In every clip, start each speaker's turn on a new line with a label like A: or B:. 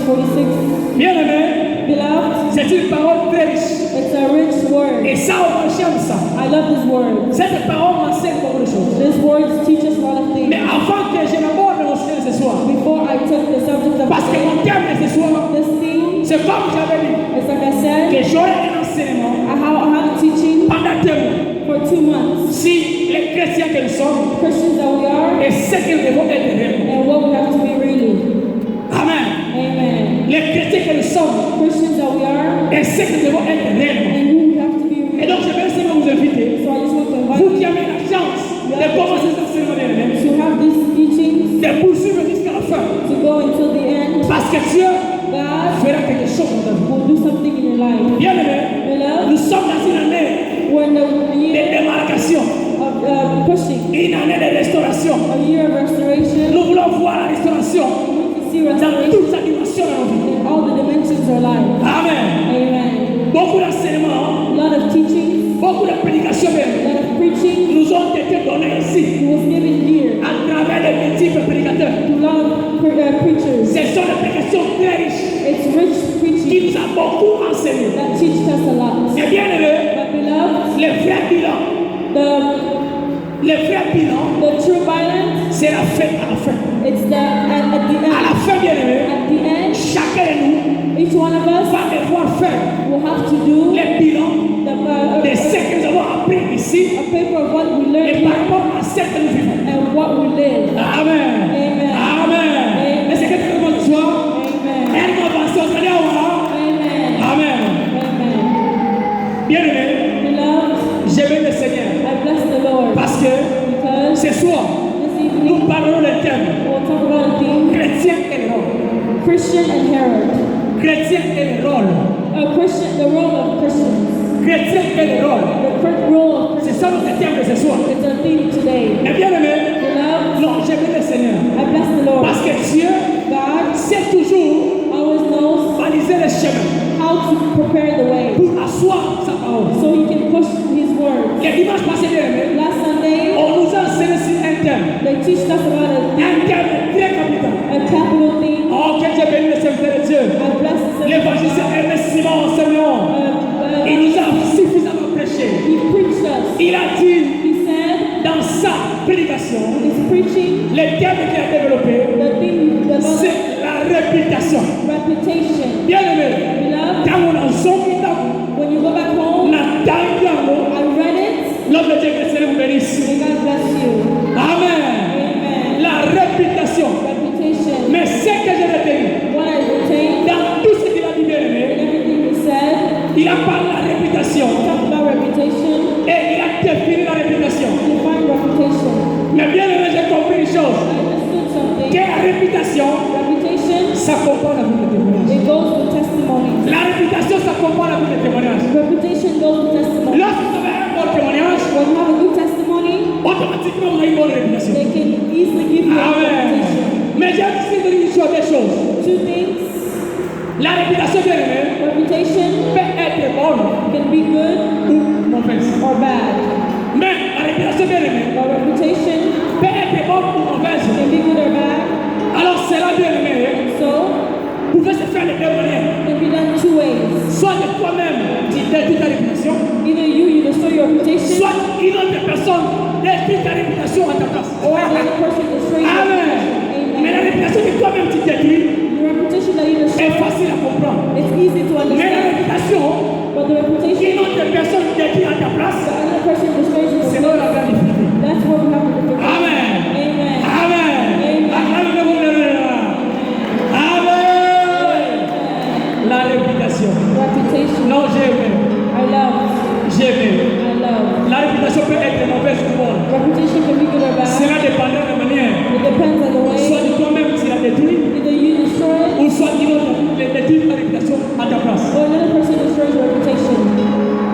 A: 46.
B: Bien-aimé,
A: Beloved,
B: c'est une parole très riche.
A: it's a rich word.
B: Et ça, j'aime ça.
A: I love this word.
B: Cette parole m'enseigne beaucoup de choses.
A: This word teaches a lot of
B: Mais
A: things.
B: avant que je n'aborde mon sujet ce soir,
A: Before I took the subject of
B: parce que mon
A: today,
B: thème de ce soir,
A: this theme,
B: c'est comme j'avais dit,
A: it's like I said,
B: que j'aurai un enseignement
A: I have a teaching
B: pendant 2 mois.
A: for 2 months.
B: Si les chrétiens que nous sommes,
A: Christians that we are,
B: et ce que nous devons être réellement.
A: and what we have to be really.
B: Amen.
A: Amen.
B: Les chrétiens que nous sommes,
A: Christians that we are,
B: et ce que nous devons être réellement.
A: and who we have to be
B: Et
A: really.
B: donc, je vais essayer de vous inviter,
A: So I just want to invite
B: vous qui
A: you
B: avez la chance de commencer cet enseignement bien-aimé,
A: to have these teachings,
B: de poursuivre jusqu'à la fin.
A: to go until the end.
B: Parce que Dieu
A: God
B: fera quelque chose dans ta vie.
A: will do something in your life.
B: Bien-aimé,
A: Beloved,
B: nous sommes dans une année
A: we're in the
B: de
A: year
B: démarcation,
A: of pushing,
B: une année de restauration.
A: a year of restoration.
B: Nous voulons voir la restauration
A: We want to see
B: dans
A: restoration
B: toute sa dimension dans nos vies.
A: in all the dimensions of our life.
B: Amen.
A: Amen.
B: Beaucoup d'enseignements,
A: A lot of teaching,
B: beaucoup de prédications
A: a
B: bien,
A: lot of preaching
B: nous ont été données ici
A: was given here
B: à travers les multiples prédicateurs.
A: to a lot of preachers.
B: Ce sont des prédications très riches
A: It's rich
B: qui
A: preaching
B: nous a beaucoup enseigné.
A: that teaches us a lot.
B: Et bien aimé,
A: But beloved,
B: le vrai bilan,
A: the true violence,
B: c'est la fin à la fin.
A: it's at the
B: À la
A: end.
B: fin, bien aimé,
A: At the end,
B: chacun de nous
A: each one of us
B: va devoir faire
A: will have to do
B: le bilan de
A: the,
B: ce que nous avons appris ici
A: a paper of what we
B: et
A: learned
B: par
A: here
B: rapport à ce que nous vivons.
A: and what we live.
B: Amen.
A: Amen.
B: Amen. Est-ce que tu veux ce soir?
A: Amen.
B: Elle m'a avancé au Seigneur.
A: Amen.
B: Amen.
A: Amen.
B: Bien aimé,
A: Beloved,
B: j'aime le Seigneur
A: I bless the Lord
B: parce que
A: because
B: ce soir,
A: this evening
B: nous parlerons d'un thème
A: we'll talk about a theme,
B: chrétien et le rôle.
A: Christian and Herod.
B: Chrétien et le rôle.
A: The role of Christians.
B: Chrétien et le rôle.
A: The role of
B: C'est
A: Christians.
B: ça notre thème de ce soir.
A: It's a theme today.
B: Et bien aimé,
A: Beloved,
B: non, j'aime le Seigneur
A: I bless the Lord.
B: parce que Dieu
A: God
B: sait toujours
A: always knows
B: baliser le chemin
A: how to prepare the way
B: pour asseoir sa parole.
A: so he can push his word.
B: Le dimanche passé, bien aimé,
A: Last Sunday,
B: on nous a enseigné sur un thème
A: they teached us about
B: très capital.
A: a capital theme.
B: Oh, que Dieu bénisse le serviteur de Dieu.
A: I bless the
B: L'évangéliste Ernest Simon, enseignant, il nous a suffisamment prêché.
A: he preached us.
B: Il a dit
A: He said,
B: dans sa prédication,
A: his preaching,
B: le thème qu'il a développé,
A: the theme, the
B: c'est la réputation.
A: reputation.
B: Bien aimé,
A: Beloved,
B: quand on a son kitabu,
A: when you go back
B: on
A: home,
B: a tangiamo,
A: I read it,
B: l'homme de Dieu que Seigneur vous bénisse.
A: may God bless you.
B: Amen.
A: Amen.
B: La réputation.
A: Reputation.
B: Mais ce que j'ai retenu,
A: What I retained,
B: dans tout ce qu'il a dit, bien
A: in
B: aimé,
A: everything he said,
B: il a parlé de la réputation
A: talked about reputation,
B: et il a défini la réputation.
A: define reputation.
B: Mais bien aimé, j'ai compris une chose,
A: I understood something.
B: que la réputation
A: Reputation,
B: s'accompagne avec le témoignage.
A: it goes with testimonies.
B: La réputation s'accompagne avec le témoignage.
A: Reputation goes with testimony.
B: Lorsque vous avez un bon témoignage,
A: When you have a good testimony,
B: automatiquement vous avez une bonne réputation.
A: they can easily give you a
B: Amen.
A: reputation.
B: Mais j'ai aussi dit sur des choses.
A: Two things,
B: La réputation, bien aimé,
A: reputation
B: peut être bonne
A: can be good
B: ou mauvaise.
A: or bad.
B: Mais la réputation, bien aimé,
A: But reputation
B: peut être bonne ou mauvaise.
A: can be good or bad.
B: Alors cela, bien aimé,
A: So,
B: pouvait se faire de deux manières.
A: it can be done two ways.
B: Soit de toi-même, tu détruis ta réputation,
A: Either you destroy your reputation,
B: soit une autre personne détruit ta réputation à ta place.
A: or another person destroys your
B: Amen.
A: reputation.
B: Mais la
A: Amen.
B: réputation que toi-même tu détruis
A: The reputation that you destroy,
B: est facile à comprendre.
A: it's easy to
B: Mais la
A: understand.
B: réputation
A: But the reputation
B: qu'une autre personne détruit à ta place,
A: that another person destroys your
B: c'est là la grande difficulté.
A: that's where we have the difficulty.
B: Amen.
A: Amen.
B: Amen. Amen. La réputation.
A: Reputation.
B: Non, j'ai aimé.
A: I love.
B: J'ai aimé.
A: I love.
B: La réputation peut être mauvaise ou bonne.
A: Reputation can be good or bad.
B: Cela dépend de la manière.
A: It depends on the
B: Soit
A: way.
B: de toi-même tu l'as détruit,
A: Either you destroy it
B: ou soit une autre détruit ta réputation à ta place.
A: or another person destroys your reputation.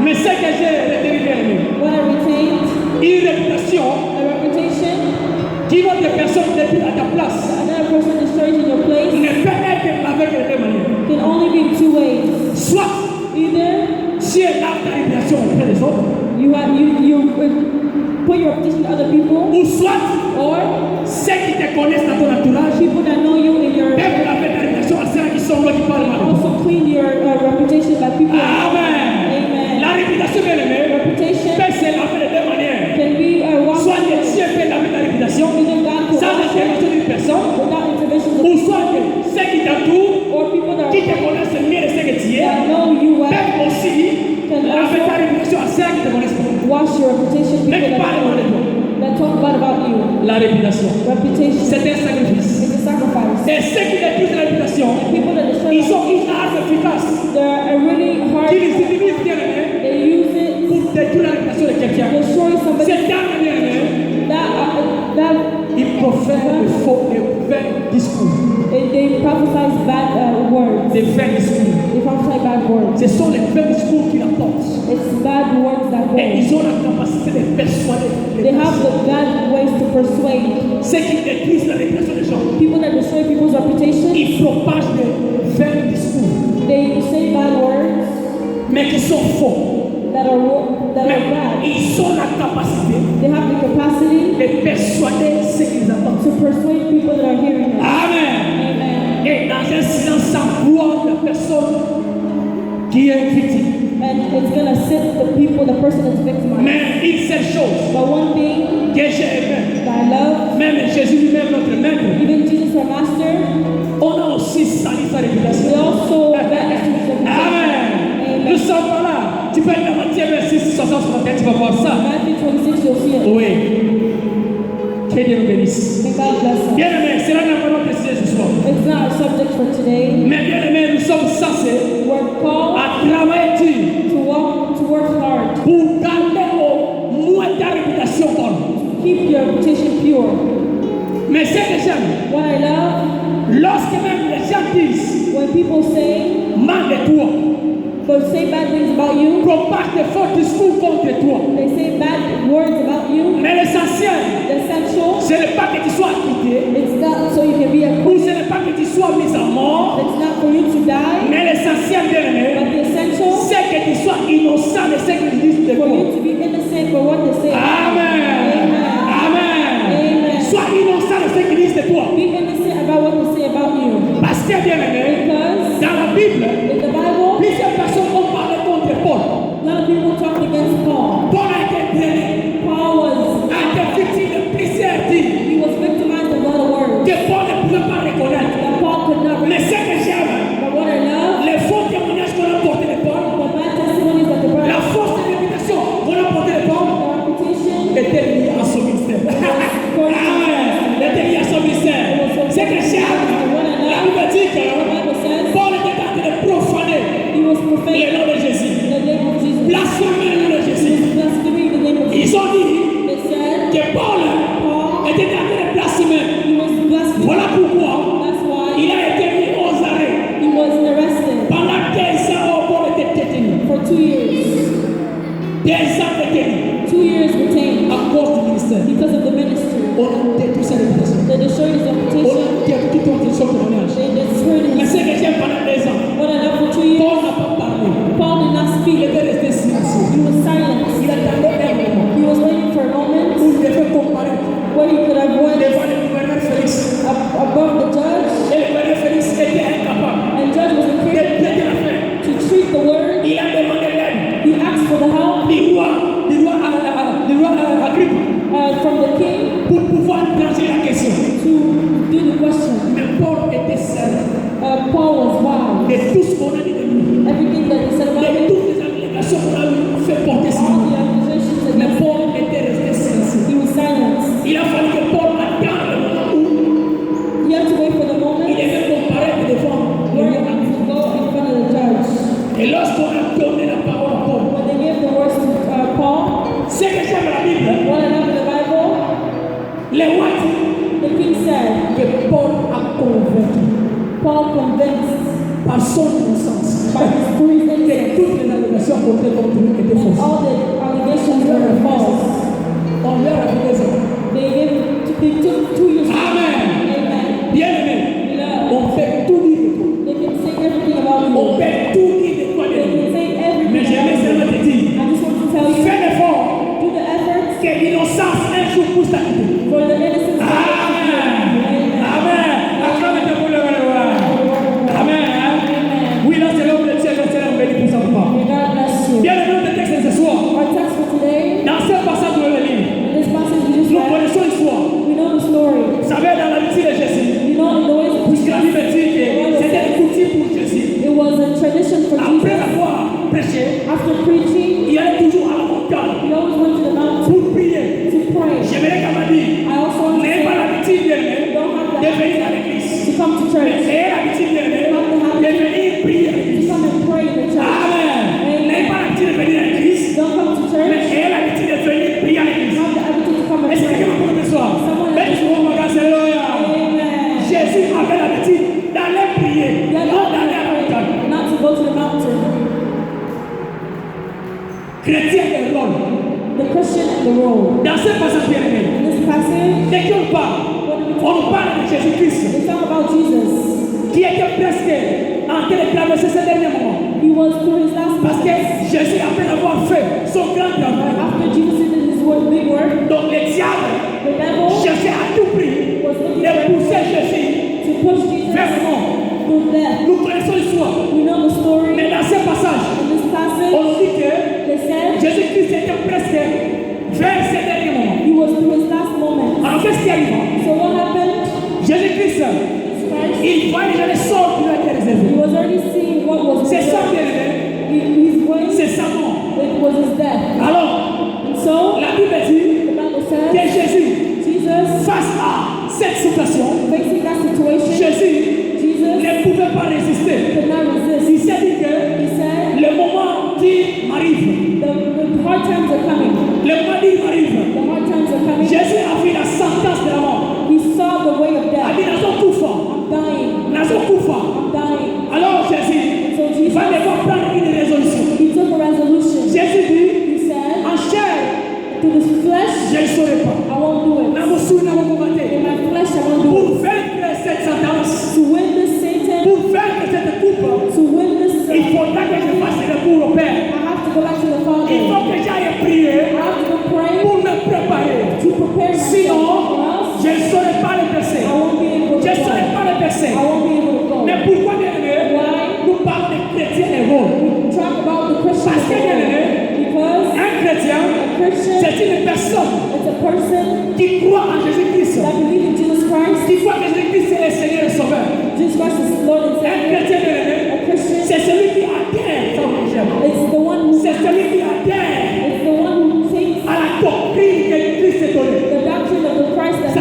B: Mais ce que j'ai retenu, bien aimé,
A: What I retained,
B: une réputation
A: a reputation
B: qu'une autre personne détruit à ta place
A: another person destroys in your place
B: ne peut être avec de deux manières.
A: can only be in two ways.
B: Soit
A: Either
B: si elle a ta réputation auprès des autres,
A: you put your reputation to other people,
B: ou soit
A: or
B: ceux qui te connaissent dans ton entourage
A: people that know you in your
B: peuvent avec ta réputation à ceux qui sont ceux qui te connaissent pas.
A: Wash your reputation,
B: Mais
A: people
B: qui parlent mal de toi.
A: that talk bad about you.
B: La réputation.
A: Reputation
B: C'est un sacrifice.
A: is a sacrifice.
B: Et ceux qui détruisent la réputation,
A: People that destroy
B: ils ont une arme efficace
A: they're a really hard
B: qui les utilise bien aimé
A: they use it
B: pour détruire la réputation de
A: to
B: quelqu'un.
A: destroy somebody
B: Cette arme bien aimé,
A: that
B: ils profèrent de faux, de vains discours.
A: they prophesize bad words.
B: Des vains discours.
A: They prophesy bad words.
B: Ce sont les vains discours qui l'apportent.
A: It's bad words that
B: Et
A: go.
B: ils ont la capacité de persuader les
A: They have
B: personnes.
A: the bad ways to persuade.
B: Ceux qui détruisent la réputation des gens,
A: People that destroy people's reputation,
B: ils propagent des vains discours,
A: they say bad words
B: mais qui sont faux.
A: that are
B: Mais
A: bad.
B: ils ont la capacité
A: They have the capacity
B: de persuader ceux qui les attendent.
A: to persuade people that are hearing them.
B: Amen.
A: Amen.
B: Et dans un silence sans gloire, la personne qui est victime.
A: And it's gonna sit the people, the person that's victimized.
B: Mais une seule chose
A: But one thing
B: que j'ai aimé,
A: that I love,
B: même Jésus lui-même, notre maître,
A: even Jesus our master,
B: on a aussi sali sa
A: we
B: réputation.
A: also banished his reputation.
B: Amen. Nous
A: Amen.
B: sommes pas là. Tu peux être dans Matthieu 26, 60 sur la tête, tu vas voir ça.
A: Matthew 26, you'll see it.
B: Oui. Que Dieu nous bénisse.
A: May God bless us.
B: Bien aimé, c'est là qu'on va préciser ce soir.
A: It's not a subject for today.
B: Mais bien aimé, nous sommes censés
A: We're called
B: à travailler dur
A: to work hard.
B: pour garder au moins ta réputation bonne.
A: Keep your reputation pure.
B: Mais ce que j'aime,
A: What I love,
B: lorsque même les gens disent
A: when people say,
B: mal de toi,
A: say bad things about you,
B: propagent de faux discours contre toi.
A: they say bad words about you,
B: Mais l'essentiel,
A: the essential,
B: ce n'est pas que tu sois quitté,
A: it's not so you can be a
B: ou ce n'est pas que tu sois mis à mort,
A: it's not for you to die,
B: mais l'essentiel, bien aimé,
A: but the essential
B: c'est que tu sois innocent de ce qu'ils disent de
A: for
B: toi.
A: you to be innocent for what they say.
B: Amen. Amen.
A: Amen.
B: Sois innocent de ce qu'ils disent de toi.
A: Be innocent about what they say about you.
B: Parce que, bien aimé,
A: Because
B: dans la Bible,
A: in the Bible,
B: plusieurs personnes ont parlé contre Paul.
A: a lot of people talked against Paul.
B: Paul a été traîné,
A: Paul
B: a été victime de plusieurs dits
A: he was victimized of a lot of words
B: que Paul ne pouvait pas reconnaître.
A: that Paul could not
B: Mais
A: read.
B: ce que j'aime,
A: But what I love,
B: les faux témoignages qu'on a portés de Paul,
A: the bad testimonies that the brother,
B: la fausse réputation qu'on a portée de Paul,
A: the reputation,
B: était liée à son ministère. Amen. Était liée à son ministère. Ce que j'aime, la Bible dit
A: the
B: que
A: Bible says
B: Paul était en train de profaner
A: he was
B: le
A: profaning
B: nom de Jésus.
A: the name of Jesus.
B: Blasphémer le nom de
A: He
B: Jésus.
A: was blaspheming the name of
B: Ils
A: Jesus.
B: ont dit
A: They said
B: que Paul
A: Paul,
B: était en train de blasphémer.
A: he was blaspheming.
B: Voilà pourquoi
A: That's why
B: il a été mis aux arrêts.
A: he was arrested
B: Pendant 15 ans, Paul était détenu.
A: for 2 years.
B: 15 ans détenu
A: 2 years retained
B: à cause du ministère.
A: because of the ministry.
B: On a détruit sa réputation.
A: They destroyed his
B: On
A: reputation.
B: a détruit son témoignage.
A: They destroyed
B: Mais
A: his.
B: ce que j'aime pendant 2 ans,
A: What I love for 2 years,
B: Paul n'a pas parlé.
A: Paul did not
B: Il
A: speak.
B: était resté silencieux.
A: He was silent.
B: Il attendait un moment
A: He was waiting for a
B: où
A: moment
B: il devait comparaître
A: where he could have went
B: devant le gouverneur Félix.
A: above the judge,
B: Et le gouverneur Félix était incapable
A: and judge was
B: de
A: incapable
B: traiter l'affaire.
A: to treat the word.
B: Il a demandé l'aide
A: He asked for the help
B: du roi Agrippa
A: from the king
B: pour pouvoir trancher la question.
A: to do the question.
B: Mais Paul était seul
A: Paul was wow.
B: de tout ce qu'on a dit de lui,
A: Everything that he said about
B: de
A: him,
B: toutes les allégations qu'on a fait porter sur
A: all
B: lui.
A: the accusations
B: Mais
A: against him,
B: Paul était resté silencieux.
A: he was silent.
B: Il a fallu que Paul attende le moment où
A: He had to wait for the moment
B: il devait comparaître devant le
A: where
B: roi
A: he
B: Agrippa.
A: would go in front of the judge.
B: Et lorsqu'on a donné la parole à Paul,
A: When they gave the words to Paul,
B: ce que j'aime dans la Bible,
A: what I love in the Bible,
B: le roi dit
A: the king said,
B: que Paul a convaincu
A: Paul convinced
B: par son innocence
A: by his through his
B: que
A: innocence
B: toutes les allégations portées contre lui étaient
A: and
B: fausses.
A: all the allegations were false.
B: On leur a fait des hommes.
A: They took 2 years.
B: Amen.
A: Amen.
B: Bien aimé,
A: Love.
B: on fait tout dire de toi.
A: They can say everything about
B: On
A: you.
B: fait tout dire de toi.
A: They can say
B: Mais
A: everything
B: j'aimerais
A: about you.
B: seulement te dire,
A: I just want to tell you,
B: fais l'effort
A: do the efforts
B: que l'innocence un jour pousse ta quitter.
A: for the innocence of
B: Amen.
A: Amen.
B: Amen. Acclamez pour le roi. Amen. Oui, là c'est l'homme de Dieu, là c'est l'homme béni pour sa part.
A: May God bless you.
B: Bien le nom de texte de ce soir.
A: Our text for today,
B: Dans ce passage de la ligne,
A: in this passage we just
B: nous
A: read,
B: connaissons l'histoire.
A: we know the story.
B: Vous savez, dans la vie de Jésus,
A: We know in the ways of
B: puisque la Bible dit que c'était une coutume pour Jésus.
A: it was a tradition for
B: Après
A: Jesus.
B: avoir prêché,
A: After preaching,
B: il allait toujours à la prier,
A: They had
B: non
A: to
B: d'aller à la montagne.
A: pray, not to go to the mountain.
B: Chrétien et rôle.
A: The Christian and the role.
B: Dans ce passage bien aimé,
A: In this passage,
B: dès qu'on parle, on nous parle de Jésus-Christ
A: they talk about Jesus.
B: qui était presque en train de traverser ce dernier moment.
A: He was through his last
B: Parce que
A: moments.
B: Jésus, après avoir fait son grand travail,
A: After Jesus did his big work,
B: donc le diable
A: the devil
B: cherchait à tout prix
A: was looking
B: de
A: for
B: pousser Jésus
A: to push Jesus
B: vers le mort.
A: to death.
B: Nous connaissons l'histoire.
A: We know the story.
B: Mais dans ce passage,
A: In this passage,
B: on dit que
A: they said
B: Jésus-Christ était presque vers ce dernier moment.
A: he was through his last moments.
B: Alors qu'est-ce qui arrive?
A: So what happened?
B: Jésus-Christ,
A: Jesus Christ,
B: il voit déjà les sorts qui lui ont été
A: he
B: réservés.
A: was already seeing what was
B: C'est ça,
A: his
B: bien aimé.
A: his way.
B: C'est sa mort.
A: It was his death.
B: Alors,
A: And so
B: la Bible dit
A: the Bible
B: que
A: says
B: Jésus,
A: Jesus,
B: face à cette situation,
A: facing that situation,
B: Jésus
A: Jesus
B: ne pouvait pas résister.
A: could not resist.
B: Il s'est dit que
A: He said,
B: le moment qui m'arrive,
A: the hard times are coming.
B: le moment qui m'arrive,
A: The hard times are coming.
B: Jésus a vu la sentence de la mort.
A: He saw the way of
B: Il a
A: death.
B: dit dans son coup fort,
A: I'm dying.
B: dans son coup fort.
A: I'm dying.
B: Alors Jésus
A: So Jesus,
B: va devoir prendre une résolution.
A: he took a resolution.
B: Jésus dit,
A: He said,
B: en chair,
A: to this flesh,
B: je ne saurais pas.
A: I won't do it.
B: Dans mon souffle, dans mon
A: In
B: combattre.
A: my flesh, I won't do
B: Pour
A: it.
B: vaincre cette sentence,
A: To win this Satan,
B: pour vaincre cette coupe,
A: to win this
B: il faudra que je fasse le cours au Père.
A: I have to go back to the
B: Il
A: Father.
B: faut que j'aille prier
A: I have to go pray
B: pour me préparer.
A: to prepare myself, or
B: Sinon,
A: else
B: je ne saurais pas le percer.
A: I won't be able to
B: Je ne saurais
A: go.
B: pas le percer.
A: I won't be able to go.
B: Mais pourquoi, bien aimé,
A: Why?
B: nous parlons des chrétiens et rôles?
A: We talk about the Christian
B: Parce que, bien aimé,
A: because
B: un chrétien,
A: a Christian,
B: c'est une personne
A: it's a person
B: qui croit en Jésus-Christ,
A: that believes in Jesus Christ.
B: qui croit que Jésus-Christ est le Seigneur et Sauveur.
A: Jesus Christ is Lord and
B: Un
A: Savior.
B: chrétien, bien aimé,
A: A Christian,
B: c'est celui qui adhère, ça vous j'aime.
A: it's the one who
B: C'est celui qui adhère
A: it's the one who takes
B: à la doctrine que Christ est donnée.
A: the doctrine of the Christ that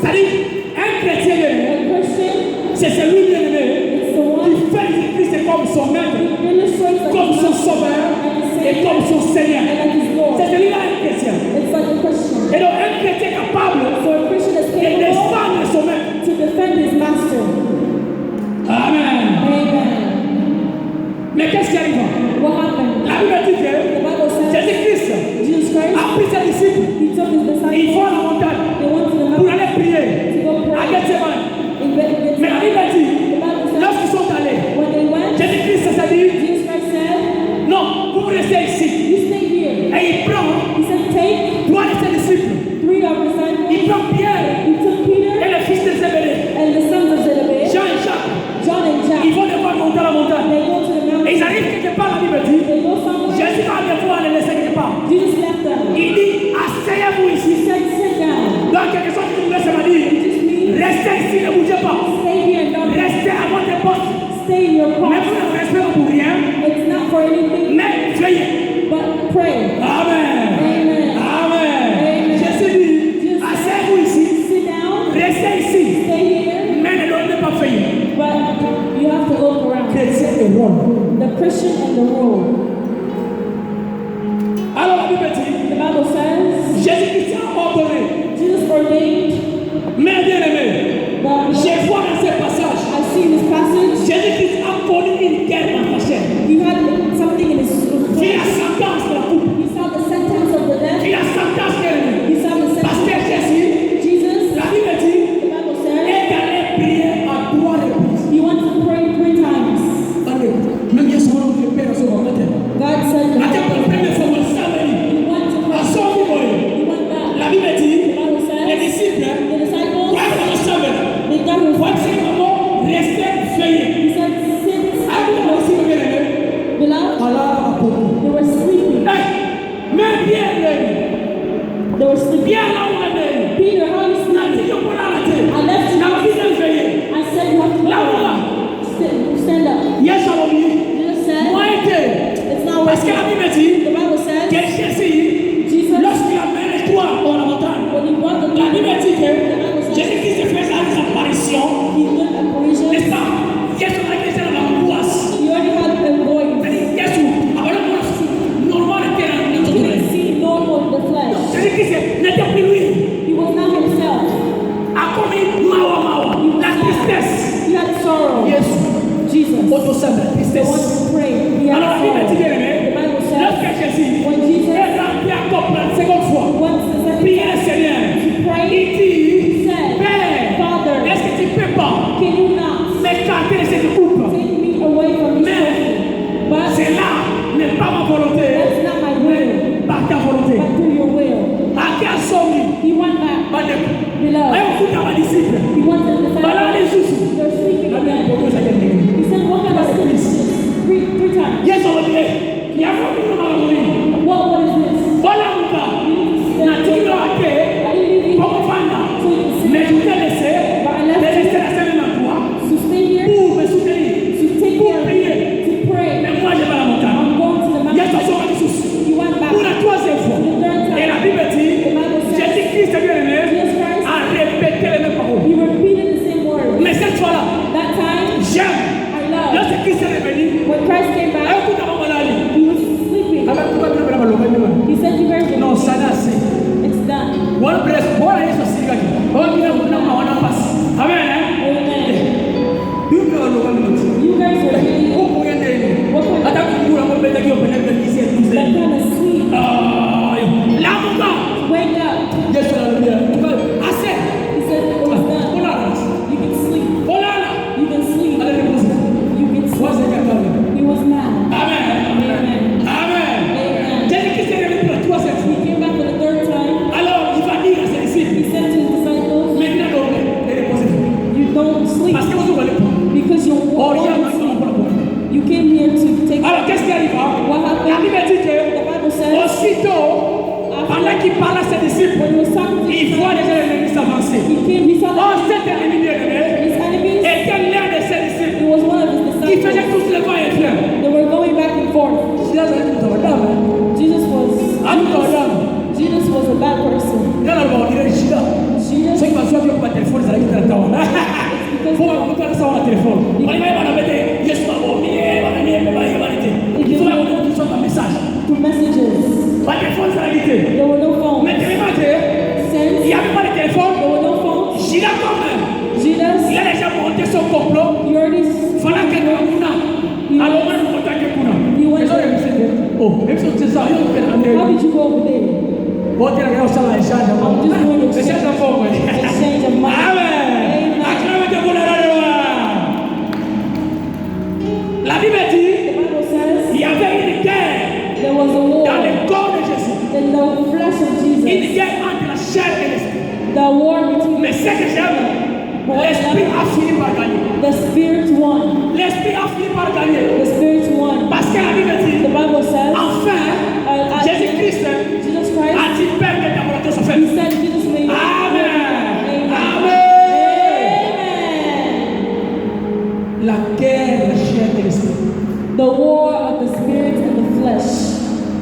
B: Ça dit, un chrétien, bien aimé,
A: a Christian,
B: c'est celui, bien aimé,
A: it's the one
B: qui fait Jésus-Christ comme son maître,
A: who illustrates like
B: comme
A: his
B: son
A: master
B: sauveur
A: and his
B: et
A: Savior
B: comme son Seigneur.
A: and like his Lord.
B: C'est celui-là un chrétien.
A: It's like a Christian.
B: Et donc un chrétien capable
A: So a Christian is
B: de
A: capable
B: défendre son maître.
A: to defend his master.
B: Amen.
A: Amen.
B: Mais qu'est-ce qui arrive?
A: What happened?
B: La Bible dit
A: The
B: que
A: Bible says
B: Jésus-Christ
A: Jesus Christ,
B: a pris ses disciples,
A: he took his
B: ils
A: disciples,
B: vont à la montagne
A: they went to the
B: pour
A: mountain
B: aller prier
A: to go
B: à
A: pray.
B: Gethsemane.
A: In Gethsemane.
B: Mais la Bible dit,
A: The Bible says
B: lorsqu'ils sont allés,
A: when they went,
B: Jésus-Christ s'est dit,
A: Jesus Christ said,
B: non, vous restez ici.
A: you stay here.
B: Et il prend
A: He said, take
B: trois de ses disciples.
A: 3 of his disciples.
B: Il prend Pierre
A: He took Peter
B: et le fils de Zébédée,
A: and the sons of Zebedee,
B: Jean et Jacques.
A: John and Jack.
B: Ils vont devoir monter à la montagne.
A: They go to the
B: Et
A: mountain.
B: ils arrivent quelque part, la Bible dit,
A: They go somewhere.
B: Jésus va devoir les laisser quelque part.
A: Jesus left them.
B: Il dit, asseyez-vous
A: He
B: ici.
A: said, sit down.
B: Donc, quelque chose qui nous laisse me dire,
A: Just means
B: restez ici, ne bougez pas.
A: stay here and don't
B: Restez à votre poste.
A: stay in your
B: Mais
A: post.
B: vous ne restez pas pour rien,
A: It's not for anything,
B: mais veillez.
A: but pray.
B: Amen.
A: Amen.
B: Amen.
A: Amen.
B: Jésus dit, asseyez-vous ici,
A: Sit down.
B: restez ici,
A: Stay here.
B: mais ne donnez pas veiller.
A: But you have to look around.
B: Chrétien et rôle.
A: The Christian and the role.
B: Alors la Bible dit,
A: The Bible says
B: Jésus-Christ a ordonné,
A: Jesus ordained
B: mais bien aimé,
A: that
B: je vois dans ce passage,
A: I see in this passage
B: Jésus-Christ a connu une guerre dans sa chair.
A: he had something in his
B: Il a sentence de la coupe.
A: He saw the sentence of the death.
B: Il a sentence de l'ennemi.
A: He saw the
B: Parce
A: sentence.
B: que Jésus,
A: Jesus,
B: la Bible dit,
A: the Bible says,
B: est allé prier à 3 reprises.
A: he went to pray 3 times.
B: Allez, même il y a souvent que je père à ce moment.
A: God said
B: La
A: that
B: première fois, on s'est
A: he went to
B: à
A: pray.
B: son niveau.
A: He went back.
B: La Bible dit,
A: The Bible
B: les
A: says
B: disciples,
A: the disciples,
B: quand on s'est
A: they got his
B: voici comment rester veillés.
A: He said, sit.
B: Avec aussi, bien aimé,
A: Beloved,
B: Allah a beaucoup.
A: they were sleeping.
B: Mais bien aimé,
A: They were sleeping.
B: bien là où on est.
A: Peter, how you
B: La
A: sleeping?
B: vie de mon arrêté.
A: I left you.
B: La vie de veiller.
A: I said you have to go.
B: Là où là.
A: Stand up.
B: Yes, Salomé.
A: Jesus said,
B: Moi, été.
A: it's not
B: Parce que la
A: working.
B: Bible dit
A: The Bible says,
B: que Jésus,
A: Jesus,
B: lorsqu'il a mené toi dans la montagne,
A: when he brought the
B: la Bible dit que
A: the Bible says,
B: Jésus-Christ se fait une apparition,
A: he did apparition.
B: n'est-ce pas? Yesu anaitwa na makuas.
A: He already had them going.
B: Yesu abona normal était na
A: He
B: mtoto.
A: didn't see normal in the flesh.
B: Jésus-Christ n'était plus lui.
A: sickness.
B: autosable,
A: The one
B: tristesse.
A: who prayed. He had
B: Alors la Bible dit bien
A: sorrow.
B: aimé,
A: The Bible says,
B: lorsque Jésus
A: when Jesus
B: est rempli encore pour la seconde fois,
A: once the second
B: priez le Seigneur,
A: prayed,
B: il dit,
A: said,
B: Père,
A: Father,
B: est-ce que tu peux pas
A: can you not
B: m'écarter de cette coupe?
A: take me away from this
B: Mais
A: person? But
B: cela n'est pas ma volonté,
A: that's not my will,
B: par ta volonté.
A: but through your will.
B: À quel sommet?
A: He went back below.
B: Ayo kuta ma disciple.
A: He went to the
B: Bala
A: disciples.
B: les susu.
A: They're sleeping
B: La Bible
A: again.
B: propose à quelqu'un.
A: He said, what kind of sin is this? Three times.
B: Yes, on va dire. Il y a vraiment une maladie.
A: What is this?
B: Voilà mon gars. Na tiro ake.
A: I didn't leave you
B: Comme fanda.
A: so you can
B: Mais
A: see
B: je t'ai laissé. Laissé la semaine en toi.
A: to stay here,
B: Pour me soutenir.
A: to take
B: Pour
A: care,
B: prier.
A: to pray.
B: Mais moi je vais à la montagne.
A: I'm going to the
B: Yes,
A: mountain.
B: on s'en va des sous.
A: He went back.
B: Pour la troisième fois.
A: The third time.
B: Et la Bible dit,
A: The Bible says,
B: Jésus-Christ bien aimé
A: Jesus Christ,
B: a répété les mêmes paroles.
A: he repeated the same words.
B: Mais cette fois-là,
A: That time,
B: j'aime.
A: I love.
B: Lorsque Christ est revenu,
A: When Christ came back,
B: ayo kuta ma maladie.
A: he was sleeping. He said, you guys,
B: Non, ça là c'est.
A: it's done.
B: One bless, one is a secret. One year, one pass. Amen.
A: Amen.
B: You know the one minute.
A: You guys are really,
B: Oh, we're in there.
A: what kind
B: Ada kukura kwa mbele kiyo pele pele kisi ya
A: that
B: tuze.
A: kind of sleep?
B: La muka.
A: Wake up.
B: Yesu anarudia. Ase.
A: He said, it was done.
B: Ola.
A: You can sleep.
B: Ola.
A: You can sleep.
B: Ale nimuze.
A: You can
B: What's
A: sleep.
B: the kakawe?
A: He was mad.
B: Amen.
A: Amen.
B: Amen.
A: Amen.
B: Jésus Christ est revenu pour la troisième fois.
A: He came back for the third time.
B: Alors, il va dire à ses disciples,
A: He said to his disciples,
B: maintenant dormez et reposez-vous.
A: you don't sleep
B: Parce que vous allez pas.
A: because you
B: Oh, il y a
A: won't
B: un
A: sleep.
B: problème.
A: You came here to take.
B: Alors, qu'est-ce qui arrive?
A: What
B: La
A: happened?
B: Bible dit que
A: The Bible says,
B: aussitôt, pendant qu'il parle à ses disciples,
A: when he was talking to
B: il
A: his
B: voit
A: disciples,
B: déjà l'ennemi s'avancer.
A: he saw
B: Oh,
A: that
B: cet ennemi bien-aimé
A: his enemies,
B: était l'un de ses disciples
A: it was one of his
B: qui faisait
A: disciples.
B: tous les vents et fleurs.
A: They were going back and forth. Jesus was a bad person. Jesus,
B: Ceux qui m'ont choisi pour le téléphone, ça va être le temps. Faut que ça va le téléphone. On va mettre Yesu va vomir, va venir, va y avoir été. Il faut que tu sois un message.
A: through messages.
B: Pas de téléphone, ça va être.
A: There were no phones.
B: Mais tu m'as dit, il
A: Since
B: n'y avait pas de téléphone.
A: there were no phones,
B: J'y ai quand même. Il
A: Jesus,
B: a déjà monté son complot.
A: he already
B: Fala que kuna. Alors moi je compte que kuna. Oh, même si c'est ça, il faut faire
A: how did you go over there?
B: Bon, tu as regardé ça là, échange.
A: I'm just going to
B: Échange en forme.
A: exchange of money.
B: Amen. Acclamez pour la La Bible
A: The
B: dit,
A: Bible says
B: il y avait une guerre
A: there was a war
B: dans le corps de Jésus.
A: in the flesh of
B: Une
A: Jesus.
B: guerre entre la chair et l'esprit.
A: The war between
B: Mais ce que j'aime, l'esprit a fini par gagner.
A: the spirit won.
B: L'esprit a fini par gagner.
A: The spirit won.
B: Parce que la Bible
A: The
B: dit,
A: Bible says,
B: enfin, Jésus-Christ
A: Jesus Christ,
B: a dit, Père, que ta volonté soit faite.
A: he said Jesus made
B: Amen.
A: Amen.
B: Amen.
A: Amen.
B: La guerre de la chair et l'esprit.
A: The war of the spirit and the flesh.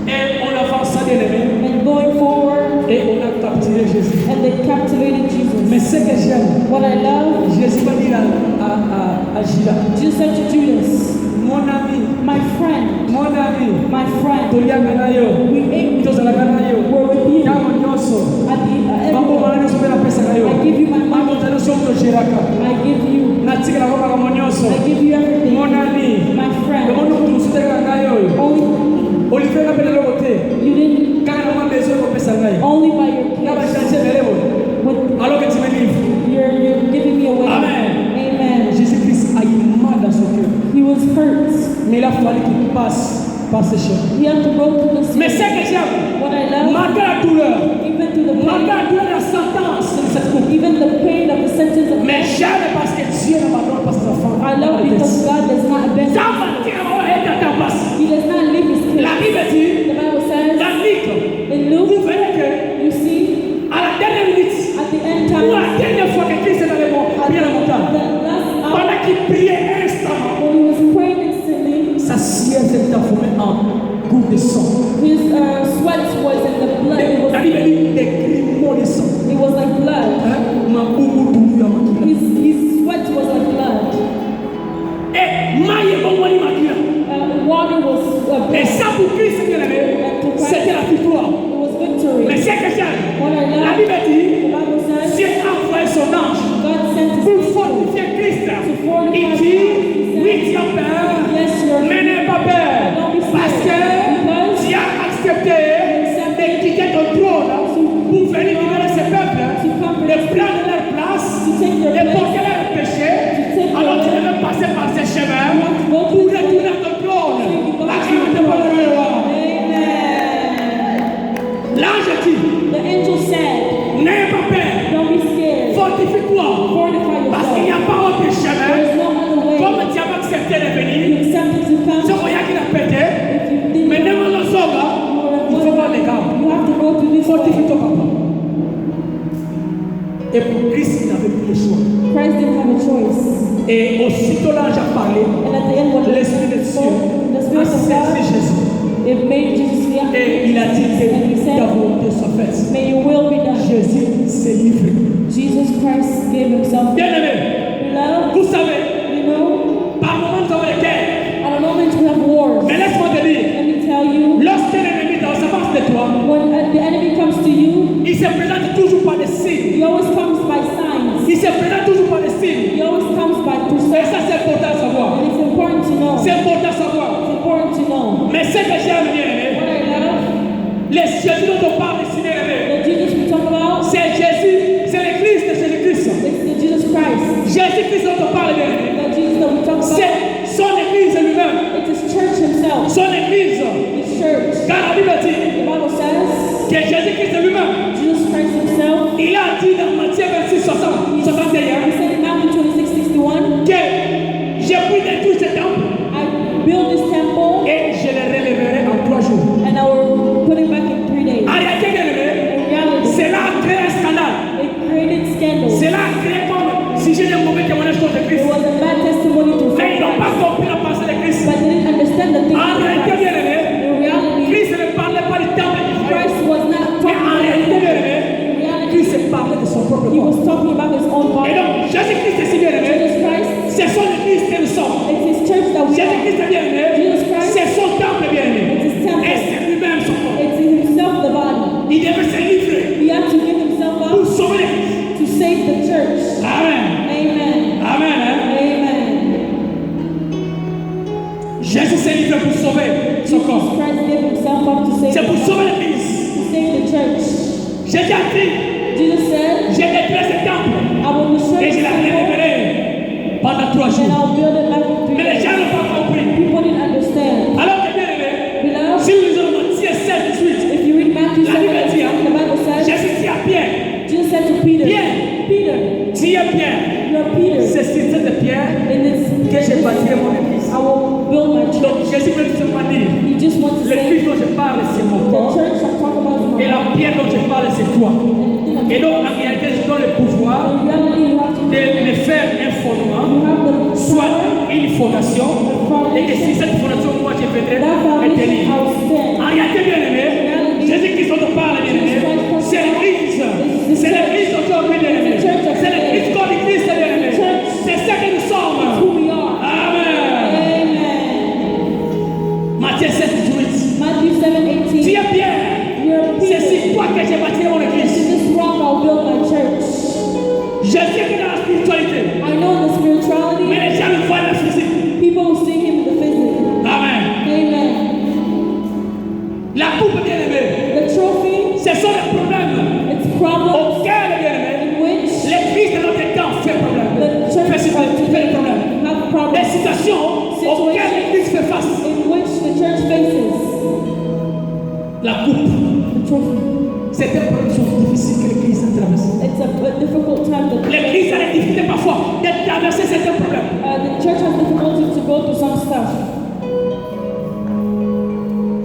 B: Et on avance bien aimé.
A: And going forward,
B: Et on a capturé Jésus.
A: and they captivated
B: Mais
A: Jesus.
B: ce que j'aime,
A: What I love,
B: Jésus va dire à Judas,
A: Jesus said to Judas,
B: mon ami,
A: my friend,
B: my
A: friend,
B: tolianga na yo,
A: we ate with
B: tozalaka na yo,
A: you, we're with you.
B: ntango nyonso,
A: At the
B: mambo
A: everywhere.
B: wana nyonso mpe napesaka yo,
A: I give you my
B: mambo
A: money.
B: za nyonso togeraka,
A: I give you,
B: natikela ko makambo nyonso,
A: I give you everything.
B: mon ami,
A: My friend,
B: omoni kutu mosusu teleka ngai oyo,
A: only
B: olivera mpe leloko te,
A: you didn't,
B: kaka na mwa bezo kopesa ngai,
A: only by your
B: na
A: gifts.
B: bachange melebo,
A: With
B: alors que tu me livres.
A: you're giving me away.
B: Amen.
A: Amen.
B: Jésus-Christ a eu mal dans son cœur,
A: He was hurt.
B: mais il a fallu qu'il passe par ces choses.
A: He had to go through the
B: Mais ce
A: sin.
B: que j'aime,
A: What I love,
B: malgré la douleur,
A: even through the
B: malgré
A: pain,
B: la douleur de la sentence de cette coupe,
A: even the pain of the sentence of
B: mais
A: death,
B: j'aime parce que Dieu n'abandonne pas ses enfants.
A: I love because God does not abandon.
B: Ça va dire, on va être à ta place.
A: He does not leave his
B: La
A: kids.
B: Bible dit,
A: The Bible says
B: dans Luc,
A: in
B: vous
A: Luke,
B: verrez que
A: you see,
B: à la dernière minute,
A: at the end
B: ou
A: time,
B: à la dernière fois que Christ est dans le monde,
A: at
B: priait la
A: the
B: montagne,
A: last hour,
B: pendant qu'il priait instamment,
A: when he was praying instantly,
B: sa sienne s'est transformée en goutte de sang.
A: his sweat was in the blood.
B: La Bible dit des grimauds de sang.
A: It was like blood.
B: Ma boubou doulou ya makila.
A: His sweat was like blood.
B: Fortifie ton papa. Et pour Christ, il n'avait plus le choix.
A: Christ didn't have a choice.
B: Et aussitôt l'ange a parlé,
A: And at the end, when
B: l'Esprit de Dieu
A: the
B: a
A: Spirit of
B: saisi
A: God,
B: Jésus.
A: it made Jesus react.
B: Et il a dit
A: And he
B: que
A: said,
B: ta volonté soit faite.
A: may your will be done.
B: Jésus s'est livré.
A: Jesus Christ gave himself.
B: Bien-aimé,
A: Beloved,
B: vous savez,
A: you know,
B: par moments nous avons des guerres.
A: at a moment we have wars.
B: Mais laisse-moi te dire,
A: Let me tell you,
B: lorsqu'un ennemi s'avance de toi,
A: when the enemy comes to you,
B: il se présente toujours par des signes.
A: he always comes by signs.
B: Il se présente toujours par des signes.
A: He always comes by
B: Et
A: perception.
B: ça, c'est important à savoir.
A: And it's important to know.
B: C'est important à savoir.
A: It's important to know.
B: Mais ce que j'aime bien aimé,
A: What I love,
B: les Jésus dont on parle ici, bien aimé,
A: the Jesus we talk about,
B: c'est Jésus, c'est l'église de Jésus-Christ.
A: it's the Jesus Christ.
B: Jésus-Christ dont on parle, bien aimé,
A: The Jesus that we talk about,
B: c'est son église lui-même.
A: it's his church himself.
B: Son église.
A: His church.
B: Car la Bible dit
A: The Bible says,
B: que Jésus-Christ lui-même,
A: Jesus Christ himself,
B: il a dit dans Matthieu 26, 61,
A: he said in Matthew 26:61,
B: que j'ai pris détruire ce temple
A: I build this temple
B: et je le relèverai en 3 jours.
A: and I will put it back in 3 days.
B: En réalité, bien aimé,
A: In reality,
B: cela a créé un scandale.
A: it created scandal.
B: Cela a créé comme si j'ai un mauvais témoignage contre
A: It
B: Christ.
A: was a bad testimony to
B: Mais ils n'ont pas
A: Christ,
B: compris la pensée de Christ.
A: but they didn't understand the things
B: En
A: of
B: réalité,
A: Christ.
B: bien aimé,
A: In reality,
B: Christ ne parlait pas du temple d'Israël.
A: Christ was not
B: Mais
A: talking
B: en réalité, bien aimé,
A: in reality,
B: Christ parlait de son propre
A: he
B: corps.
A: was talking about his own
B: Et
A: body.
B: donc, Jésus-Christ est si bien aimé.
A: Jesus Christ,
B: C'est son église que nous sommes.
A: it's his church that we are.
B: Jésus-Christ est bien aimé.
A: Jesus Christ,
B: C'est son temple bien aimé.
A: it's his temple.
B: Et c'est lui-même son corps.
A: It's himself the body.
B: Il devait se livrer
A: He had to give himself
B: pour
A: up
B: sauver l'église.
A: to save the church.
B: Amen.
A: Amen.
B: Amen. Hein?
A: Amen.
B: Jésus s'est livré pour sauver son
A: Jesus
B: corps.
A: Christ gave himself up to save
B: C'est pour
A: the
B: sauver l'église.
A: church.
B: Jésus a dit,
A: Jesus said,
B: j'ai détruit ce temple
A: I will destroy
B: et je
A: this
B: l'ai
A: temple
B: révéler pendant 3
A: and
B: jours.
A: I'll build it back in 3
B: Mais les
A: days.
B: gens n'ont pas compris.
A: People didn't understand.
B: Alors que bien aimé,
A: Beloved,
B: si nous lisons Matthieu 7, 18,
A: if you read Matthew
B: La
A: 7,
B: Bible dit, hein,
A: the Bible says,
B: Jésus dit à Pierre,
A: Jesus said to Peter,
B: Pierre,
A: Peter,
B: tu es Pierre,
A: you're Peter,
B: c'est sur cette pierre
A: and it's
B: que je bâtirai mon église.
A: I will build my church.
B: Donc Jésus veut seulement dire,
A: He just wants to say,
B: l'église dont je parle, c'est mon
A: the
B: corps,
A: church I'm talking about is my
B: et la pierre dont je parle, c'est toi. Et donc en réalité, je donne le pouvoir
A: In reality, you have to
B: de faire un fondement,
A: you have the
B: soit
A: power,
B: une fondation, et que si cette fondation, moi, je
A: that
B: vais
A: foundation
B: tenir.
A: I will stand.
B: En réalité, bien aimé, Jésus-Christ dont on parle, bien aimé, c'est l'église. C'est l'église aujourd'hui, bien aimé. C'est l'église comme l'église, bien aimé. C'est ça que nous sommes.
A: Who we are.
B: Amen.
A: Amen.
B: Matthieu 7, 18.
A: Matthew 7:18.
B: Tu es Pierre.
A: You're
B: C'est
A: Peter.
B: sur toi que j'ai bâti mon
A: To
B: église.
A: this rock I'll build my church.
B: Je sais que dans la spiritualité,
A: I know in the spirituality,
B: mais les gens le voient dans le physique.
A: people will see him in the physical.
B: Amen.
A: Amen.
B: La coupe, bien aimé,
A: The trophy,
B: ce sont les problèmes
A: it's problems
B: auxquels, bien aimé,
A: in which
B: l'église de notre temps fait problème.
A: the church
B: Fait problème.
A: have
B: Les
A: problems.
B: situations auxquelles l'église fait face.
A: In which the church faces.
B: La coupe,
A: The trophy.
B: c'est un problème difficile que l'église a traversé.
A: It's a difficult time that
B: L'église a des difficultés parfois de traverser certains problèmes.
A: the church has difficulty to go through some stuff.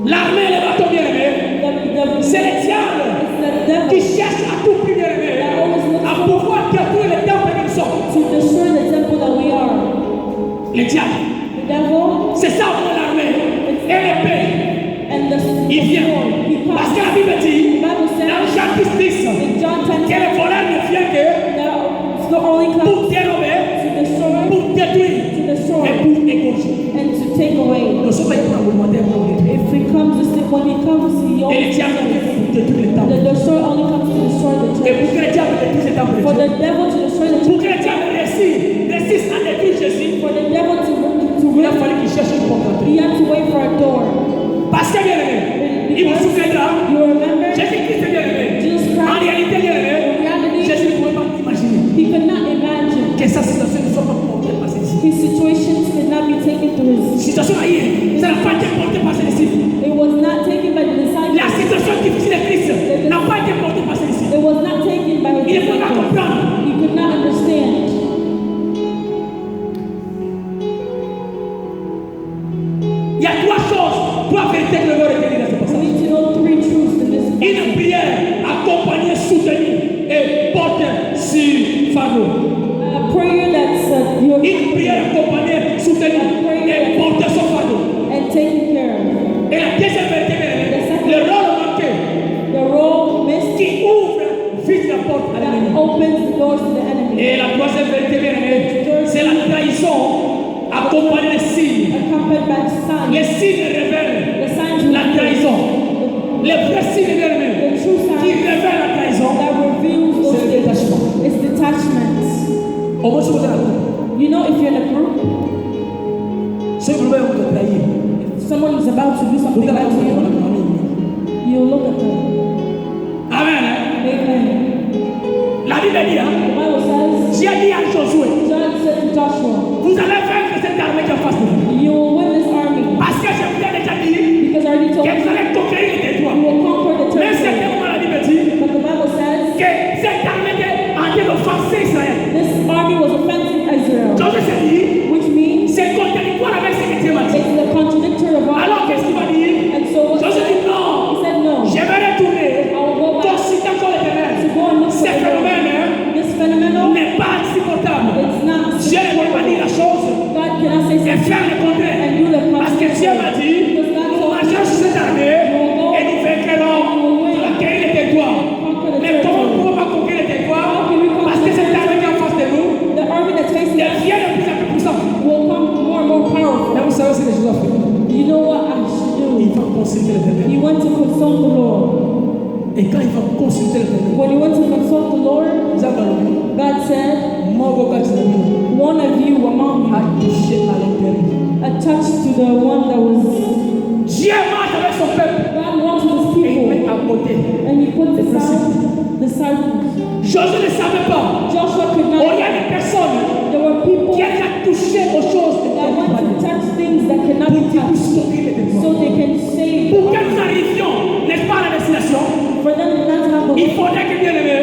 B: L'armée et les bateaux bien aimés, c'est le diable
A: It's the
B: qui
A: devil
B: cherche à tout prix bien aimé à pouvoir détruire le temple que nous sommes.
A: to destroy the temple that we are.
B: Le diable,
A: The devil
B: c'est ça pour l'armée et l'épée.
A: and the
B: Il vient.
A: sword. He
B: Parce
A: comes.
B: que la Bible
A: The
B: dit,
A: Bible
B: dans
A: says
B: Jean 10,
A: in John 10,
B: que le voleur ne vient que
A: it's not only comes
B: pour dérober,
A: to destroy,
B: pour détruire
A: to destroy,
B: et pour égorger.
A: and to take away.
B: Nous sommes là pour augmenter pour détruire.
A: If he comes, when he comes, he
B: Et le
A: always
B: diable vient pour détruire le temple.
A: the destroyer only comes to destroy the
B: Et
A: church.
B: pour que le diable détruise le temple de
A: For
B: Dieu,
A: the devil to destroy the
B: pour
A: church,
B: que le diable réussisse à détruire Jésus,
A: for the devil to
B: il a
A: win,
B: fallu qu'il cherche une porte d'entrée.
A: he had to wait for a door.
B: Parce que bien aimé, il vous souviendra,
A: You remember?
B: Jésus-Christ est bien aimé.
A: Jesus
B: En
A: Christ,
B: réalité, bien aimé,
A: in reality,
B: Jésus ne pouvait pas imaginer
A: he could not imagine
B: que sa situation ne soit pas portée par ses disciples.
A: his situations could not be taken through his.
B: Situation ailleurs, ça n'a pas été porté par ses disciples.
A: It was not taken by the disciples.
B: La situation difficile de Christ n'a pas été portée par ses disciples.
A: It was not taken by his
B: Il ne pouvait pas
A: disciples.
B: comprendre.
A: He could not understand.
B: Il y a trois choses, trois vérités que le Lord retenir dans ce
A: We
B: passage.
A: need to know three truths in this.
B: Une prière accompagné des signes.
A: accompanied by
B: Les
A: signs.
B: signes révèlent
A: The signs
B: la trahison. Les vrais signes
A: the
B: bien-aimés
A: true
B: qui
A: signs
B: révèlent la trahison,
A: that reveals
B: c'est
A: those
B: le
A: things.
B: détachement.
A: It's detachment.
B: Au moins, si vous êtes là,
A: You know, if you're in a group,
B: ceux qui veulent vous trahir,
A: if someone is about to do
B: vous
A: something
B: êtes là,
A: like
B: vous êtes
A: you,
B: là.
A: you look at them.
B: Amen.
A: Amen.
B: La Bible dit, hein,
A: The Bible says,
B: Dieu dit à Josué,
A: John said to Joshua,
B: vous allez vaincre cette armée qui est en face de vous.
A: you will win this army
B: Parce que je vous ai déjà dit
A: because I already told
B: que
A: you
B: vous allez conquérir les territoires.
A: you will conquer the
B: Mais c'est
A: territory.
B: moment la Bible dit
A: But the Bible says
B: que cette armée était en train d'offenser Israël.
A: this army was offending Israel,
B: Josué s'est dit,
A: which means
B: c'est contradictoire avec ce que Dieu m'a dit.
A: it's the contradictory of God.
B: Alors qu'est-ce qu'il va dire?
A: And so what
B: Josué dit non,
A: he said no.
B: je vais retourner,
A: I will go back
B: consulter encore l'éternel.
A: to go and look for
B: Ce
A: the
B: phénomène
A: Lord. This phenomenon,
B: n'est pas supportable.
A: it's not
B: Dieu ne peut pas dire la chose
A: God cannot say
B: et
A: something
B: faire le contraire.
A: and do the
B: Parce que Dieu m'a dit,
A: Because God
B: nous
A: told
B: marchons sur cette armée et nous vaincrons, nous accueillir les territoires.
A: conquer the
B: Mais comment
A: territory.
B: nous pouvons pas conquérir les territoires?
A: How can we conquer
B: Parce que
A: the
B: cette
A: territory?
B: armée qui est en face de nous
A: The army that's facing us
B: devient de plus en plus puissante.
A: will come more and more
B: Mais
A: powerful.
B: vous savez ce que je dois faire?
A: You know what I should
B: Il
A: do?
B: va consulter l'éternel.
A: He went to consult the Lord.
B: Et quand il va consulter l'éternel,
A: When he went to consult the Lord,
B: vous avez dit,
A: God said,
B: moi, vos gars,
A: one of you among
B: a
A: you
B: touché à l'intérieur.
A: attached to the one that was
B: Dieu marche avec son peuple
A: God walks with his
B: et il met
A: people
B: à côté.
A: and he put aside disciples.
B: Josué ne savait pas.
A: Joshua could
B: Oh, il y
A: not.
B: a des personnes
A: There were people
B: qui ont touché aux choses de
A: that want
B: Dieu.
A: to touch things that cannot be touched so they can save.
B: Pour que nous arrivions, n'est-ce pas, à la destination,
A: For them not to have
B: il
A: a
B: faudrait que, bien aimés,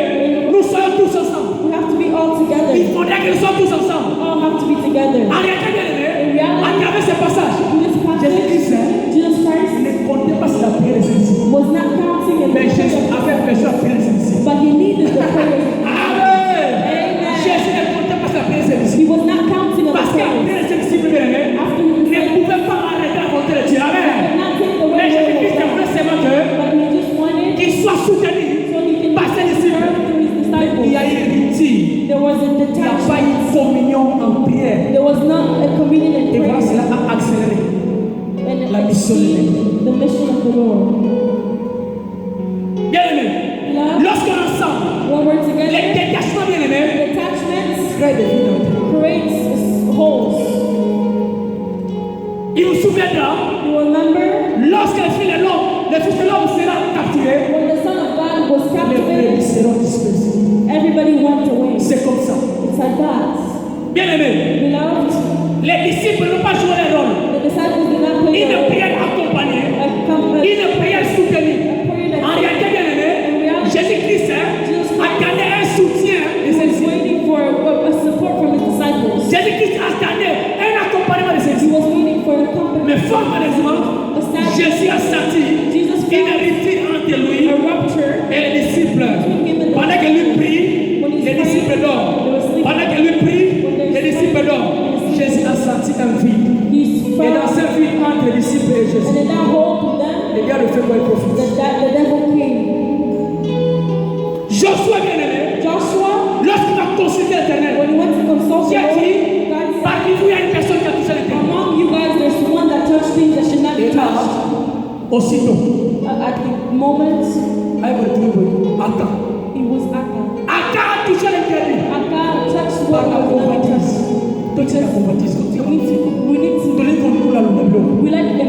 B: nous soyons tous ensemble.
A: we have to be all together.
B: Il faudrait que nous soyons tous ensemble.
A: All have to be together.
B: En réalité, bien aimés, à travers ce passage,
A: In this
B: Jésus-Christ
A: passage, Jesus Christ
B: ne comptait pas sur la prière des saints.
A: was not counting in
B: Mais
A: the
B: Jésus
A: prayer,
B: avait besoin de la prière des saints.
A: but he needed the prayer.
B: Amen.
A: Amen.
B: Jésus ne comptait pas sur la prière des saints.
A: He was not counting on the
B: Parce que la
A: prayer.
B: prière des saints, bien aimés,
A: After he
B: ne
A: said,
B: pouvait pas arrêter la volonté de Dieu.
A: he
B: Amen.
A: could not take the
B: Mais
A: way
B: Jésus-Christ
A: of
B: voulait
A: God,
B: seulement que
A: but he just wanted
B: qu'il soit soutenu
A: so he can
B: par ses disciples.
A: serve through his
B: Il y a
A: disciples.
B: eu une rupture.
A: There was a
B: Il n'y a pas
A: detachment.
B: eu de communion en prière.
A: There was not a communion in
B: Et voilà,
A: prayer.
B: cela a accéléré.
A: And it
B: La mission de
A: exceeded the mission of the Lord.
B: Bien aimé,
A: Love,
B: lorsqu'on est ensemble,
A: when we're
B: les
A: together,
B: détachements, bien aimé,
A: detachments
B: créent des vies.
A: creates holes.
B: Il vous souviendra,
A: You remember
B: lorsque le fils de l'homme sera capturé,
A: when the Son of God was
B: les
A: captivated,
B: brebis seront dispersés.
A: everybody went away.
B: C'est comme ça.
A: It's like that.
B: Bien aimé,
A: Beloved,
B: les disciples n'ont pas joué leur rôle.
A: the disciples did not play
B: Ils ne
A: a
B: prièrent accompagnés, ils ne prièrent soutenus.
A: prayer
B: En
A: that
B: réalité, bien aimé, Jésus-Christ attendait un soutien de
A: he was
B: celle-ci.
A: waiting for a support from his disciples.
B: Jésus-Christ attendait un accompagnement de
A: He
B: celle-ci.
A: was waiting for the company.
B: Mais fort malheureusement, Jésus a senti
A: Jesus
B: une
A: felt
B: rupture entre lui
A: a rupture
B: et les disciples. Pendant que lui prie, les disciples dorment. Pendant que lui prie, les disciples dorment. Jésus a senti un vide.
A: he
B: Et dans
A: felt,
B: ce vide entre les disciples et
A: and
B: Jésus,
A: in that hole to them,
B: les gars le fait quoi, il profite.
A: the devil came.
B: Josué bien-aimé,
A: Joshua,
B: lorsqu'il a consulté l'Éternel,
A: when he went to consult
B: Dieu
A: the
B: a dit,
A: Lord, God said,
B: parmi vous, il y a une personne qui a touché l'Éternel.
A: among you guys, there's one that touched things that should not be
B: Et là,
A: touched.
B: aussitôt,
A: At the moment,
B: Attends.
A: it was Akka.
B: Akka a touché l'Éternel.
A: Akka touched
B: Par
A: what
B: la
A: was not
B: convoitise.
A: touched.
B: Toi, tu es la convoitise.
A: We need to,
B: Donner ton loup là, le bloc.
A: we like to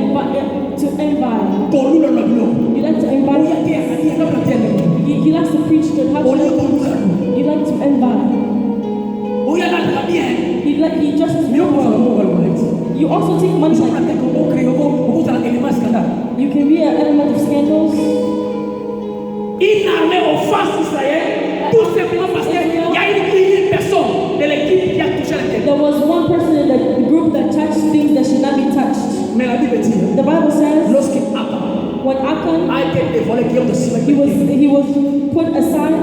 A: invite.
B: Ton loup là, le bloc.
A: You like to
B: Oh, il y a
A: invite.
B: des amis, il y a des amis.
A: He likes to preach the
B: Oh, il y a ton loup là.
A: You like to invite.
B: Oh, il y a la bien.
A: He just
B: Mais on va le voir.
A: You also take money
B: Ils ont
A: like
B: la tête au créé, au dans l'élément scandale.
A: you can be an element of scandals.
B: Une armée offense Israël, tout simplement parce qu'il y a une personne de l'équipe qui a touché l'Éternel.
A: There was one person in the group that touched things that should not be touched.
B: Mais la Bible dit,
A: The Bible says
B: lorsque Akka
A: when Achan
B: a été dévoilé, qui ont aussi
A: he was put aside,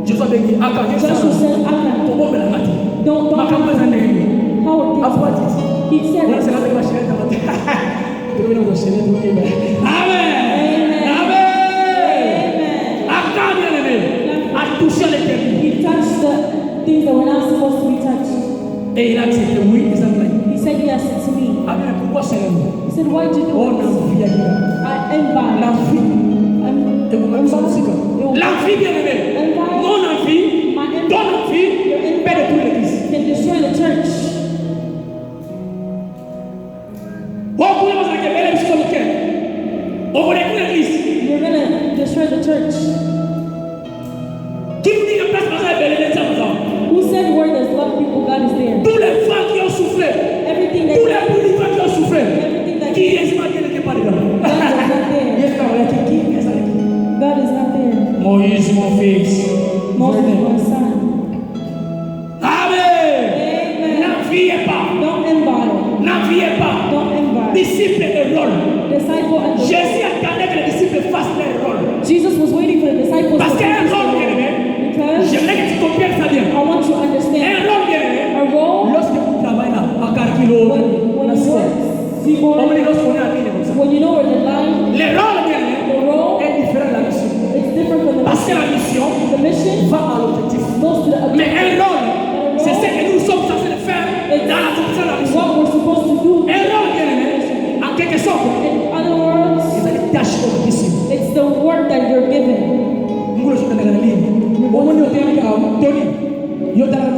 B: Joshua a dit, Akka,
A: Joshua said, Achan,
B: comment me la mati?
A: don't
B: Ma campagne est née.
A: how are
B: Après,
A: things? He said
B: voilà, c'est là que ma chérie est dans Amen. Amen. Akka, bien aimé, a touché l'Éternel.
A: he touched the things that were not supposed to be touched.
B: Et il a accepté, oui, les Anglais.
A: He said yes. He said, why did you
B: Oh,
A: do this?
B: l'envie,
A: I envy.
B: l'envie.
A: I'm
B: Et vous m'avez senti quoi? L'envie, bien aimé. Mon envie, ton envie, perd toute l'église.
A: can destroy the church.
B: Vous pouvez vous dire que belle émission de quel? On connaît toute l'église.
A: You're gonna destroy the church.
B: Qui vous dit que place maison est belle église à vous?
A: Who said where there's love people, God is there.
B: Tous les femmes qui ont souffert,
A: Everything
B: tous
A: that
B: les boulevards qui ont souffert,
A: everything that
B: qui est-ce qui n'était pas dedans?
A: God is not there.
B: Yes, qui est-ce qui?
A: God is not there.
B: Moïse, mon fils.
A: Moses, my son.
B: Amen.
A: Amen.
B: N'enviez pas.
A: Don't envy.
B: N'enviez pas.
A: Don't envy.
B: Disciple et rôle.
A: Disciple and the
B: Jésus attendait que les disciples fassent leur rôle.
A: Jesus was waiting for the disciples
B: Parce
A: to
B: qu'il y a un
A: finish
B: rôle, bien
A: their
B: aimé.
A: role. Because
B: J'aimerais que tu comprennes ça bien.
A: I want you to understand
B: Un rôle, bien aimé.
A: a role
B: Lorsque vous travaillez là, à Carquilo,
A: when you work,
B: on me dit lorsqu'on est à Mine, comme ça.
A: when you know where the line,
B: Les rôles, bien aimé,
A: the role,
B: est différent de la mission.
A: it's different from the
B: Parce que
A: mission.
B: la mission
A: The mission
B: va à l'objectif.
A: goes to the
B: Mais
A: objective.
B: un rôle, c'est ce que nous sommes censés faire dans la fonction de la
A: It's
B: mission.
A: what we're supposed to do.
B: Un rôle, bien aimé, en quelque sorte,
A: In other words,
B: c'est une tâche difficile.
A: it's the work that you're given.
B: Mungu anashuka ndani ya nini? Wewe ndio tayari au Tony. Yote